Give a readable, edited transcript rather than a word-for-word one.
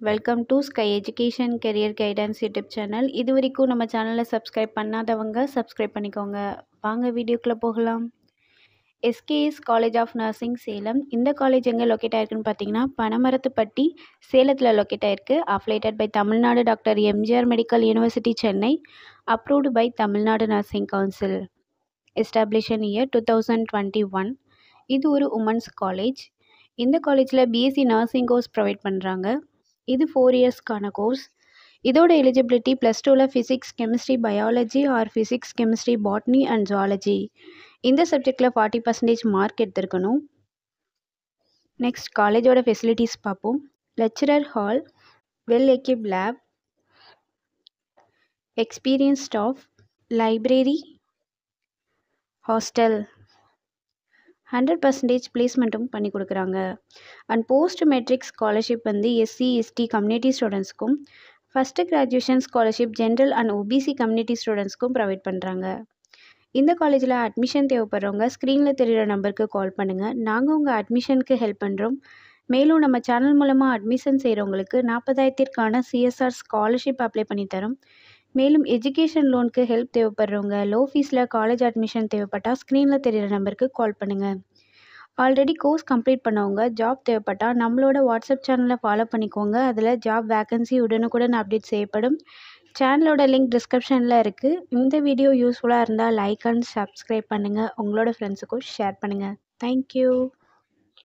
Welcome to sky education career guidance YouTube channel. இது வரைக்கும் நம்ம சேனலை சப்ஸ்கிரைப் பண்ணாதவங்க சப்ஸ்கிரைப் பண்ணிக்கோங்க. வாங்க வீடியோக்குள்ளே போகலாம். SKS college of nursing Salem. இந்த காலேஜ் எங்கே லொக்கேட் ஆயிருக்குன்னு பார்த்தீங்கன்னா பனமரத்துப்பட்டி சேலத்தில் லொக்கேட் ஆயிருக்கு. Affiliated by Tamil Nadu doctor MGR medical university Chennai. Approved by Tamil Nadu nursing council. Establish year 2021. இது ஒரு உமன்ஸ் காலேஜ். இந்த காலேஜில் பிஎஸ்சி நர்சிங் கோர்ஸ் ப்ரொவைட் பண்ணுறாங்க. இது 4 இயர்ஸ்க்கான கோர்ஸ். இதோட எலிஜிபிலிட்டி +2ல் physics chemistry biology or physics chemistry botany and zoology இந்த சப்ஜெக்டில் 40% மார்க் எடுத்திருக்கணும். நெக்ஸ்ட் காலேஜோட ஃபெசிலிட்டிஸ் பார்ப்போம். Lecturer hall, well equipped lab, experience staff, library, hostel, 100% பிளேஸ்மெண்ட்டும் பண்ணி கொடுக்குறாங்க. And post matric scholarship SC ST community ஸ்டூடெண்ட்ஸ்க்கும், first graduation scholarship general and OBC community ஸ்டூடெண்ட்ஸ்க்கும் ப்ரொவைட் பண்ணுறாங்க. இந்த காலேஜில் அட்மிஷன் தேவைப்படுறவங்க ஸ்க்ரீனில் தெரிகிற நம்பருக்கு கால் பண்ணுங்கள். நாங்கள் உங்கள் அட்மிஷனுக்கு ஹெல்ப் பண்ணுறோம். மேலும் நம்ம சேனல் மூலமாக அட்மிஷன் செய்கிறவங்களுக்கு 40,000க்கான சிஎஸ்ஆர் ஸ்காலர்ஷிப் அப்ளை பண்ணித்தரோம். மேலும் எஜுகேஷன் லோனுக்கு ஹெல்ப் தேவைப்படுறவங்க லோ ஃபீஸில் காலேஜ் அட்மிஷன் தேவைப்பட்டால் ஸ்க்ரீனில் தெரிகிற நம்பருக்கு கால் பண்ணுங்கள். ஆல்ரெடி கோர்ஸ் கம்ப்ளீட் பண்ணவங்க ஜாப் தேவைப்பட்டால் நம்மளோட வாட்ஸ்அப் சேனலை ஃபாலோ பண்ணிக்கோங்க. அதில் ஜாப் வேகன்சி உடனுக்குடன் அப்டேட் செய்யப்படும். சேனலோட லிங்க் டிஸ்கிரிப்ஷனில் இருக்குது. இந்த வீடியோ யூஸ்ஃபுல்லாக இருந்தால் லைக் அண்ட் சப்ஸ்கிரைப் பண்ணுங்கள். உங்களோட ஃப்ரெண்ட்ஸுக்கும் ஷேர் பண்ணுங்கள். தேங்க்யூ.